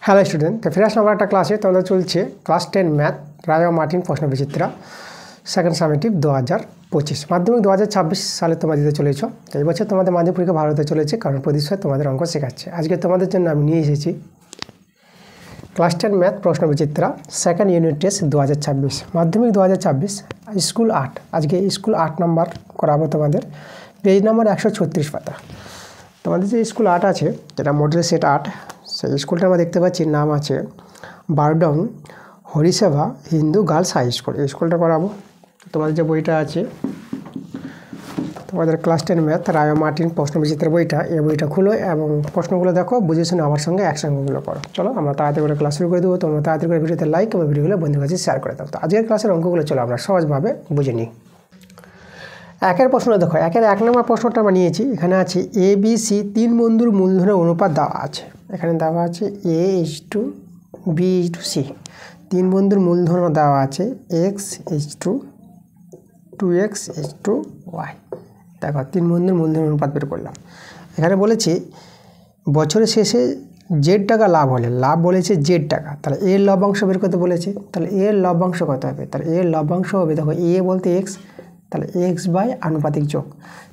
Hello student, তো ফিরে আসলাম আবার একটা ক্লাসে। তোমাদের চলছে ক্লাস 10 ম্যাথ রায় ও মার্টিন প্রশ্ন বিচিত্রা সেকেন্ড সামেটিভ 2025 মাধ্যমিক 2026 সালে তোমরা দিতে চলেছ। তো এই বছর তোমাদের মাধ্যমিক পরীক্ষা ভালো হতে চলেছে, কারণ প্রতিষ্ঠায় তোমাদের অঙ্ক শেখাচ্ছে। আজকে তোমাদের জন্য আমি নিয়ে এসেছি ক্লাস 10 ম্যাথ প্রশ্ন বিচিত্রা সেকেন্ড ইউনিট টেস্ট 2026 মাধ্যমিক 2026 স্কুল 8। আজকে স্কুল 8 নাম্বার করাবো তোমাদের, পেজ নাম্বার 136 পাতা। তোমাদের যে স্কুল 8 আছে, যেটা মডেল সেট 8, সেই স্কুলটা আমরা দেখতে পাচ্ছি নাম আছে বারডং হরিসেবা হিন্দু গার্লস হাই স্কুল। এই স্কুলটা করাবো। তোমাদের যে বইটা আছে, তোমাদের ক্লাস 10 ম্যাথ রায় ও মার্টিন প্রশ্ন বিচিত্রা বইটা, এই বইটা খুলো এবং প্রশ্নগুলো দেখো, বুঝে শুনে আমার সঙ্গে একসঙ্গেগুলো করো। চলো আমরা তাড়াতাড়ি করে ক্লাস শুরু করে দেবো। তোমরা তাড়াতাড়ি করে ভিডিওতে লাইক এবং ভিডিওগুলো বন্ধুর কাছে শেয়ার করে দাও। তো আজকের ক্লাসের অঙ্কগুলো চলো আমরা সহজভাবে বুঝে নিই। একের প্রশ্ন দেখো, একের 1 নম্বর প্রশ্নটা আমরা নিয়েছি। এখানে আছে এ বি সি 3 বন্ধুর মূলধনের অনুপাত দেওয়া আছে। এখানে দেওয়া আছে A:B:C। 3 বন্ধুর মূলধন দেওয়া আছে X:2X:Y। দেখো 3 বন্ধুর মূলধন অনুপাত বের করলাম। এখানে বলেছে বছরের শেষে জেড টাকা লাভ হলে, লাভ বলেছে জেড টাকা, তাহলে এর লভ্যাংশ বের করতে বলেছে। তাহলে এর লভ্যাংশ কত হবে? তাহলে এর লভ্যাংশ হবে, দেখো এ বলতে এক্স, তাহলে এক্স বাই আনুপাতিক যোগ।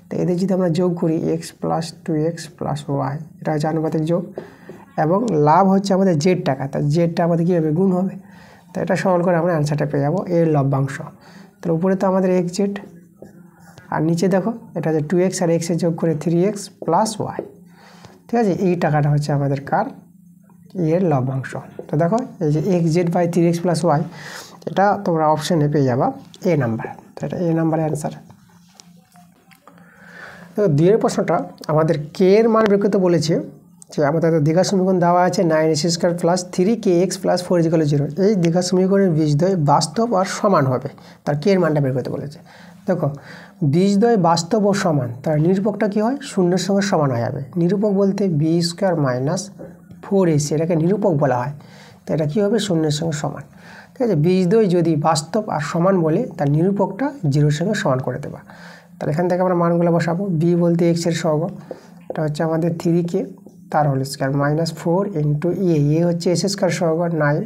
তো এদের যদি আমরা যোগ করি X+2X+Y, এটা হচ্ছে আনুপাতিক যোগ, এবং লাভ হচ্ছে আমাদের জেড টাকা, তাই জেডটা আমাদের কী হবে? গুণ হবে। তো এটা সরল করে আমরা অ্যান্সারটা পেয়ে যাবো এর লভ্যাংশ। তাহলে উপরে তো আমাদের এক্স জেড, আর নিচে দেখো এটা হচ্ছে 2x আর এক্সের যোগ করে 3x+Y। ঠিক আছে, এই টাকাটা হচ্ছে আমাদের কার? এর লভ্যাংশ। তো দেখো এই যে X/3x+Y, এটা তোমরা অপশানে পেয়ে যাবা এ নাম্বার। তো এটা এ নাম্বারের অ্যান্সার। দেখো দ্বিতীয় প্রশ্নটা আমাদের কে এর মান বের করতে বলেছে। যে আমাদের দীঘা সমীকরণ দেওয়া আছে 9x² + 3kx + 4 = 0। এই দীঘা সমীকরণের বীজদ্বয় বাস্তব আর সমান হবে, তার কে এর মানটা বের করতে বলেছে। দেখো বীজদ্বয় বাস্তব ও সমান, তার নিরূপকটা কী হয়? শূন্যের সঙ্গে সমান হয়ে যাবে। নিরূপক বলতে b² - 4ac, এটাকে নিরূপক বলা হয়। তো এটা কী হবে? শূন্যের সঙ্গে সমান। ঠিক আছে, বীজদ্বয় যদি বাস্তব আর সমান বলে, তার নিরূপকটা 0-এর সঙ্গে সমান করে দেবা। তাহলে এখান থেকে আমরা মানগুলো বসাবো। বি বলতে এক্সের সহগ, এটা হচ্ছে আমাদের 3k তার হোল স্কয়ার -4 × এ হচ্ছে s² সহগ 9,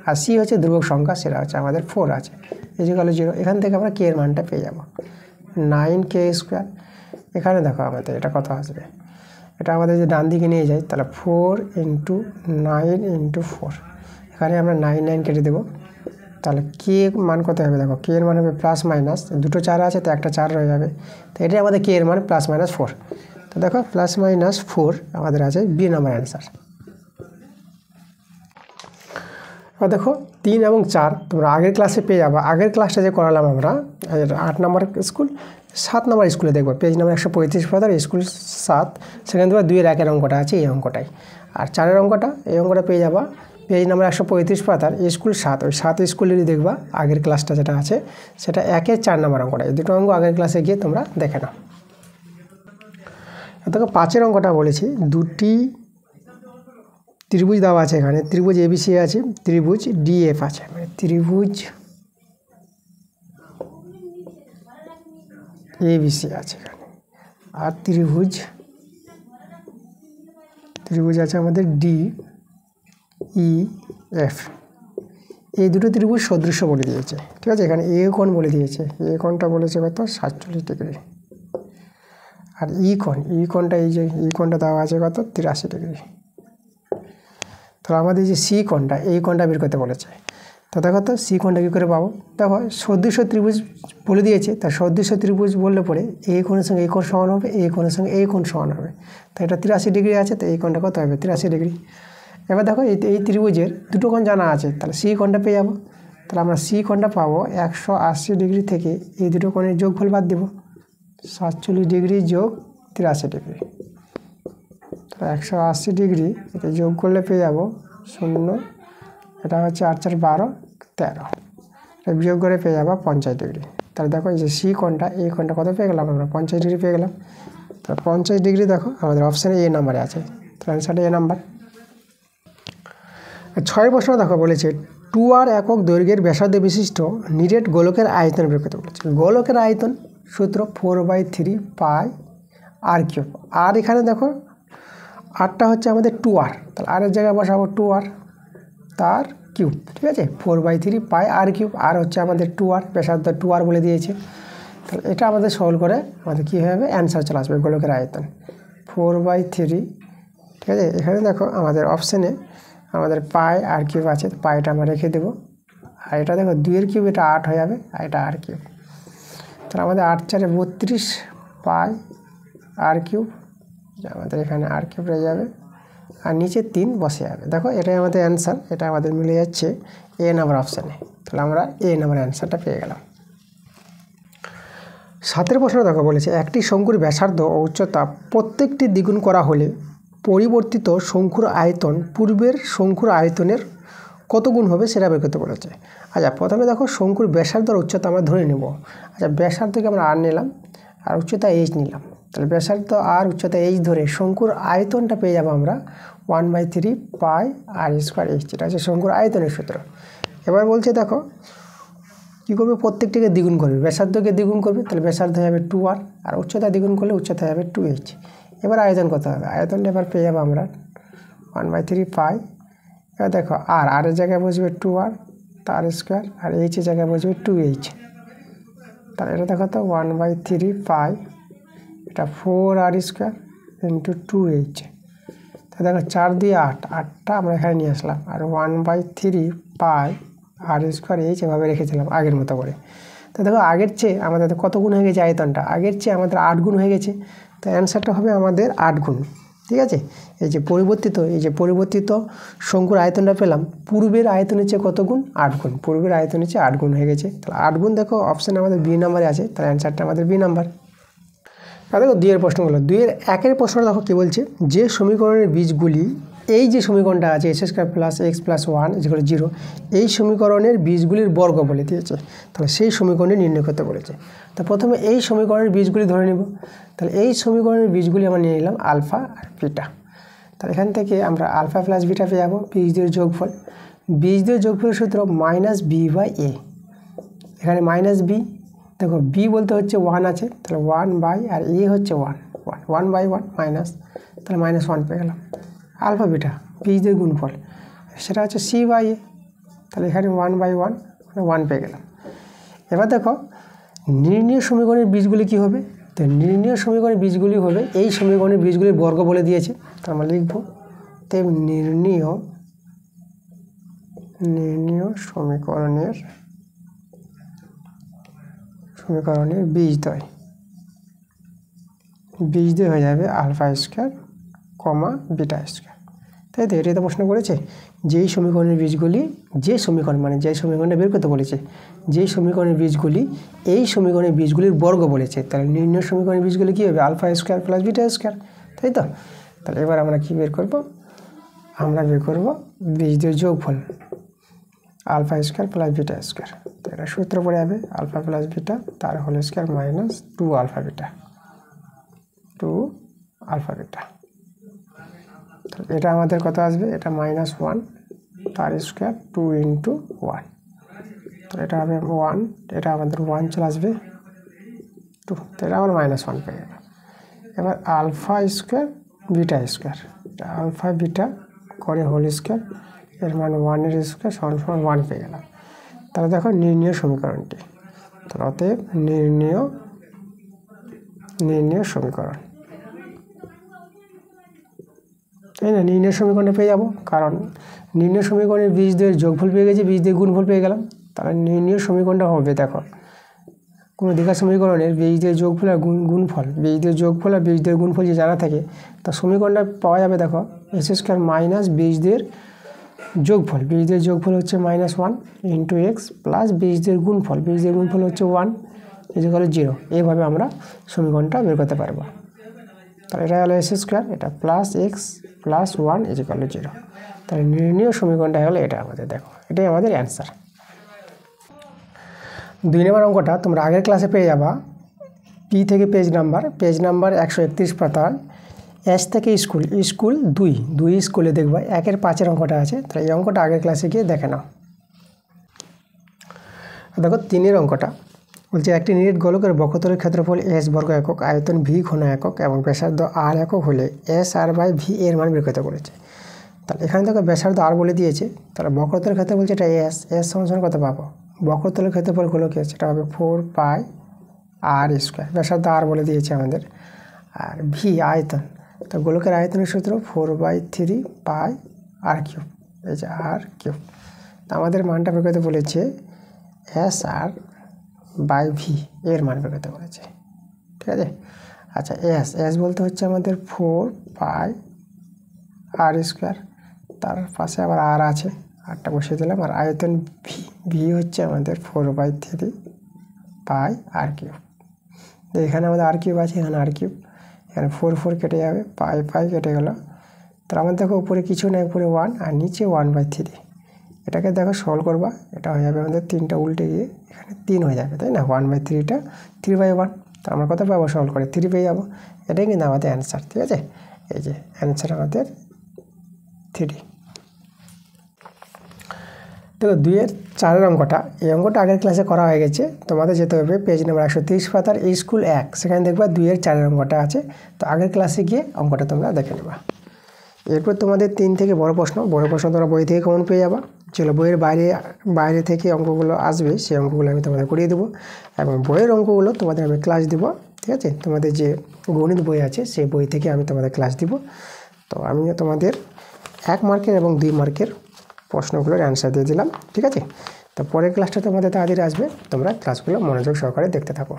আর সি হচ্ছে ধ্রুবক সংখ্যা, সেটা হচ্ছে আমাদের 4 আছে, = 0। এখান থেকে আমরা কে এর মানটা পেয়ে যাব 9k²। এখানে দেখো আমাদের এটা কত আসবে, এটা আমাদের যে ডান দিকে নিয়ে যায়, তাহলে 4 × 9 × 4, এখানে আমরা 9 কেটে দেবো। তাহলে কে মান কত হবে? দেখো কে এর মান হবে প্লাস দুটো 4 আছে, তো একটা 4 রয়ে যাবে। তো এটাই আমাদের কে এর মান +-4। তো দেখো +-4 আমাদের আছে বি নাম্বার অ্যান্সার। এবার দেখো 3 এবং 4 তোমরা আগের ক্লাসে পেয়ে যাবা। আগের ক্লাসটা যে করালাম আমরা 8 নম্বর স্কুল, 7 নম্বর স্কুলে দেখবো, পেজ নাম্বার 135 পাতার স্কুল 7, সেখানে তোমার 2 এর 1 এর অঙ্কটা আছে, এই অঙ্কটাই। আর 4 এর অঙ্কটা, এই অঙ্কটা পেয়ে যাবা পেজ নাম্বার 135 পাতার স্কুল 7। ওই 7 স্কুলেরই দেখবা আগের ক্লাসটা যেটা আছে, সেটা 1 এর 4 নম্বর অঙ্কটা। এই দুটো অঙ্ক আগের ক্লাসে গিয়ে তোমরা দেখে নাও। দেখো 5 এর অঙ্কটা বলেছি, দুটি ত্রিভুজ দেওয়া আছে। এখানে ত্রিভুজ ABC আছে, ত্রিভুজ DF আছে, মানে ত্রিভুজ ABC আছে এখানে, আর ত্রিভুজ আছে আমাদের DEF। এই দুটো ত্রিভুজ সদৃশ্য বলে দিয়েছে। ঠিক আছে, এখানে এ কোণ বলে দিয়েছে, এ কোণটা বলেছে কত? 47 ডিগ্রি। আর ই কোণটা, এই যে ই কোণটা দেওয়া আছে কত? 83 ডিগ্রি। তো আমাদের যে সি কোণটা, এই কোণটা বের করতে বলেছে। তো দেখো তো সি কোণটা কী করে পাবো? দেখো সদৃশ্য ত্রিভুজ বলে দিয়েছে, তাই সদৃশ্য ত্রিভুজ বললে পরে এই কোণের সঙ্গে এই কোণ সমান হবে, এই কোণের সঙ্গে এই কোণ সমান হবে। তো এটা 83 ডিগ্রি আছে, তো এই কোণটা কত হবে? 83 ডিগ্রি। এবার দেখো এই ত্রিভুজের দুটো কোণ জানা আছে, তাহলে সি কোণটা পেয়ে যাবো। তাহলে আমরা সি কোণটা পাবো 180 ডিগ্রি থেকে এই দুটো কোণের যোগফল বাদ দেবো, 47 ডিগ্রি যোগ 83 ডিগ্রি। 180 ডিগ্রি এতে যোগ করলে পেয়ে যাবো 0, এটা হচ্ছে 8 × 4 = 12, 13, এটা বিয়োগ করে পেয়ে যাবো 50 ডিগ্রি। তাহলে দেখো এই যে সি কোণটা, এই কোণটা কত পেয়ে গেলাম আমরা? 50 ডিগ্রি পেয়ে গেলাম। তো 50 ডিগ্রি দেখো আমাদের অপশানে এ নাম্বারে আছে, তাহলে অ্যান্সারটা এ নাম্বার। 6 প্রশ্ন দেখো বলেছে 2r একক দৈর্ঘ্যের ব্যাসার্ধ বিশিষ্ট নিরেট গোলকের আয়তন বের করতে বলেছে। গোলকের আয়তন সূত্র 4/3 πr3। আর এখানে দেখো আরটা হচ্ছে আমাদের 2r, তাহলে আরের জায়গায় বসাবো 2r তার কিউব, ঠিক আছে। 4/3 পাই আর কিউব, আর হচ্ছে আমাদের 2r, ব্যাসার্ধ 2r বলে দিয়েছে। তাহলে এটা আমাদের সলভ করে আমাদের কী হবে, অ্যান্সার চলে আসবে গোলকের আয়তন 4/3, ঠিক আছে। এখানে দেখো আমাদের অপশানে আমাদের পাই আর কিউব আছে, পাইটা আমরা রেখে দেবো। আর এটা দেখো 2-এর কিউব, এটা 8 হয়ে যাবে, আর এটা আর কিউব। তাহলে আমাদের 8×4 = 32 পাই আর কিউব, আমাদের এখানে আর কিউব রয়ে যাবে, আর নিচে 3 বসে যাবে। দেখো এটাই আমাদের অ্যান্সার, এটা আমাদের মিলে যাচ্ছে এ নাম্বার অপশানে। তাহলে আমরা এ নাম্বার অ্যান্সারটা পেয়ে গেলাম। 7 প্রশ্ন দেখো বলেছে, একটি শঙ্কুর ব্যাসার্ধ ও উচ্চতা প্রত্যেকটি দ্বিগুণ করা হলে পরিবর্তিত শঙ্কুর আয়তন পূর্বের শঙ্কুর আয়তনের কত গুণ হবে সেটা বের করতে বলেছে। আচ্ছা, প্রথমে দেখো শঙ্কুর ব্যাসার্ধ আর উচ্চতা আমরা ধরে নেব। আচ্ছা, ব্যাসার্ধকে আমরা আর নিলাম আর উচ্চতা এইচ নিলাম। তাহলে ব্যাসার্ধ আর উচ্চতা এইচ ধরে শঙ্কুর আয়তনটা পেয়ে যাবো আমরা 1/3 পাই আর স্কোয়ার এইচ, এটা হচ্ছে শঙ্কুর আয়তনের সূত্র। এবার বলছে দেখো কী করবে, প্রত্যেকটিকে দ্বিগুণ করবে, ব্যাসার্ধকে দ্বিগুণ করবে, তাহলে ব্যাসার্ধ হবে 2r, আর উচ্চতা দ্বিগুণ করলে উচ্চতা হবে 2h। এবার আয়তন কত হবে, আয়তনটা এবার পেয়ে যাবো আমরা 1/3 পাই। এবার দেখো আরের জায়গায় বসবে 2r তার স্কোয়ার, আর এইচের জায়গায় বসবে 2h। তাহলে এটা দেখো তো 1/3 পাই, এটা 4r স্কোয়ার ইন্টু 2h। তাহলে দেখো 4 দিয়ে 8, 8টা আমরা এখানে নিয়ে আসলাম, আর 1/3 পাই আর স্কোয়ার এইচ এভাবে রেখেছিলাম আগের মতো করে। তো দেখো আগের চেয়ে আমাদের কত গুণ হয়ে গেছে আয়তনটা, আগের চেয়ে আমাদের 8 গুণ হয়ে গেছে। তো অ্যান্সারটা হবে আমাদের 8 গুণ, ঠিক আছে। এই যে পরিবর্তিত শঙ্কুর আয়তনটা পেলাম পূর্বের আয়তনের চেয়ে কত গুণ, 8 গুণ, পূর্বের আয়তনের চেয়ে 8 গুণ হয়ে গেছে। তাহলে 8 গুণ দেখো অপশানে আমাদের বি নাম্বারে আছে, তাহলে অ্যান্সারটা আমাদের বি নাম্বার। আর দেখো 2-এর প্রশ্নগুলো, 2-এর 1-এর প্রশ্নটা দেখো কী বলছে, যে সমীকরণের বীজগুলি, এই যে সমীকরণটা আছে s² + x + 1 = 0, এই সমীকরণের বীজগুলির বর্গ বলে দিয়েছে। তাহলে সেই সমীকরণে নির্ণয় করতে বলেছে। তো প্রথমে এই সমীকরণের বীজগুলি ধরে নেব। তাহলে এই সমীকরণের বীজগুলি আমরা নিয়ে নিলাম আলফা আর বিটা। তাহলে এখান থেকে আমরা আলফা প্লাস বিটা পেয়ে যাবো, বীজদের যোগফল। বীজদের যোগফলের সূত্র -b/a, এখানে -b, দেখো বি বলতে হচ্ছে 1 আছে, তাহলে 1/, আর এ হচ্ছে 1/1 মাইনাস, তাহলে -1 পেয়ে গেলাম। আলফা বিটা বীজদের গুণফল, সেটা হচ্ছে c/a, তাহলে এখানে 1/1 মানে 1 পেয়ে গেলাম। এবার দেখো নির্ণীয় সমীকরণের বীজগুলি কী হবে, তো নির্ণীয় সমীকরণের বীজগুলি হবে এই সমীকরণের বীজগুলির বর্গ বলে দিয়েছে। তো আমরা লিখব তেম নির্ণীয় সমীকরণের বীজদ্বয় হয়ে যাবে আলফা স্কোয়ার, বিটা স্কোয়ার, তাই তো। এটাই তো প্রশ্ন করেছে, যেই সমীকরণের বীজগুলি, যে সমীকরণটা বের করতে বলেছে, যেই সমীকরণের বীজগুলি এই সমীকরণের বীজগুলির বর্গ বলেছে, তাহলে নির্ণয় সমীকরণের বীজগুলি কী হবে, alpha square plus beta square, তাই তো। তাহলে এবার আমরা কী বের করব, আমরা বের করব বীজদের যোগফল alpha square plus beta square. তো এটা সূত্র পড়ে যাবে আলফা প্লাস বিটা তার whole square minus 2 alpha beta. এটা আমাদের কত আসবে, এটা -1 তার স্কোয়ার 2 × 1, তো এটা হবে 1, এটা আমাদের 1 চলে আসবে 2, তো এটা আবার -1 পেয়ে গেল। এবার alpha square beta square, alpha beta করে হোল স্কোয়ার, এর মান 1 এর স্কোয়ার সমান 1 পেয়ে গেলাম। তাহলে দেখো নির্ণীয় সমীকরণটি, তাহলে অতএব নির্ণীয় সমীকরণ, তাই না, নির্ণয় সমীকরণে পেয়ে যাব, কারণ নির্ণয় সমীকরণের বীজদের যোগফল পেয়ে গেছি, বীজদের গুণফল পেয়ে গেলাম। তাহলে নির্ণয় সমীকরণটা হবে, দেখো কোনো দ্বিঘাত সমীকরণের বীজদের যোগফল আর গুণফল, বীজদের যোগফল আর বীজদের গুণফল যে জানা থাকে, তা সমীকরণটা পাওয়া যাবে। দেখো s² মাইনাস বীজদের যোগফল হচ্ছে -1 × x প্লাস বীজদের গুণফল হচ্ছে 1 = 0, এইভাবে আমরা সমীকরণটা বের করতে পারবো। তাহলে এটা হলো s², এটা প্লাস x প্লাস 1 = 0। তাহলে নির্ণীয় সমীকরণটা হলো এটা আমাদের, দেখো এটাই আমাদের অ্যান্সার। 2 নম্বর অঙ্কটা তোমরা আগের ক্লাসে পেয়ে যাবা, পি থেকে পেজ নাম্বার 131 পাতায়, এস থেকে স্কুল 2 স্কুলে দেখবা 1-এর 5-এর অঙ্কটা আছে। তাহলে এই অঙ্কটা আগের ক্লাসে গিয়ে দেখে নাও। দেখো 3-এর অঙ্কটা, বলছে একটি নিরেট গোলকের বক্ষতলের ক্ষেত্রফল এস বর্গ একক, আয়তন ভি ঘন একক এবং ব্যাসার্ধ আর একক হলে এস আর বাই ভি এর মান বের করতে বলেছে। তাহলে এখানে দেখো ব্যাসার্ধ আর বলে দিয়েছে, তাহলে বক্রতলের ক্ষেত্রে বলছে এটা এস সমান কত পাবো, বক্রতলের ক্ষেত্রফল গোলকের সেটা হবে 4 পাই আর স্কোয়ার, ব্যাসার্ধ আর বলে দিয়েছে আমাদের। আর ভি আয়তন, তো গোলকের আয়তনের সূত্র 4/3 পাই আর কিউব, এই যে আর কিউব। তো আমাদের মানটা বের করতে বলেছে এস আর বাই ভি এর মান বের করতে বলেছে, ঠিক আছে। আচ্ছা এস বলতে হচ্ছে আমাদের 4 পাই আর স্কোয়ার, তার পাশে আবার আর আছে, আরটা বসিয়ে দিলাম। আর আয়তন ভি হচ্ছে আমাদের 4/3 পাই আর কিউব। তো এখানে আমাদের আর কিউব আছে, এখানে আর কিউব, এখানে 4 কেটে যাবে, পাই কেটে গেল। তো আমাদের দেখো উপরে কিছু নেই, উপরে 1 আর নিচে 1/3। এটাকে দেখো সলভ করবা, এটা হয়ে যাবে আমাদের 3টা উল্টে গিয়ে এখানে 3 হয়ে যাবে, তাই না। 1/3টা 3/1, তো আমরা কত পাবো সলভ করে 3 পেয়ে যাবো। এটাই কিন্তু আমাদের অ্যান্সার, ঠিক আছে। এই যে অ্যান্সার আমাদের 3। দেখো 2-এর 4 অঙ্কটা, এই অঙ্কটা আগের ক্লাসে করা হয়ে গেছে, তোমাদের যেতে হবে পেজ নাম্বার 130 পাতার স্কুল 1, সেখানে দেখবা 2-এর 4 অঙ্কটা আছে। তো আগের ক্লাসে গিয়ে অঙ্কটা তোমরা দেখে নেবা। এরপর তোমাদের 3 থেকে বড় প্রশ্ন তোমরা বই থেকে কমন পেয়ে যাবা। চলো বইয়ের বাইরে থেকে অঙ্কগুলো আসবে, সেই অঙ্কগুলো আমি তোমাদের করিয়ে দেবো, এবং বইয়ের অঙ্কগুলো তোমাদের আমি ক্লাস দেবো, ঠিক আছে। তোমাদের যে গণিত বই আছে সেই বই থেকে আমি তোমাদের ক্লাস দিব। তো আমি তোমাদের 1 মার্কের এবং 2 মার্কের প্রশ্নগুলোর অ্যান্সার দিয়ে দিলাম, ঠিক আছে। তো পরের ক্লাসটা তোমাদের তাড়াতাড়ি আসবে, তোমরা ক্লাসগুলো মনোযোগ সহকারে দেখতে থাকো।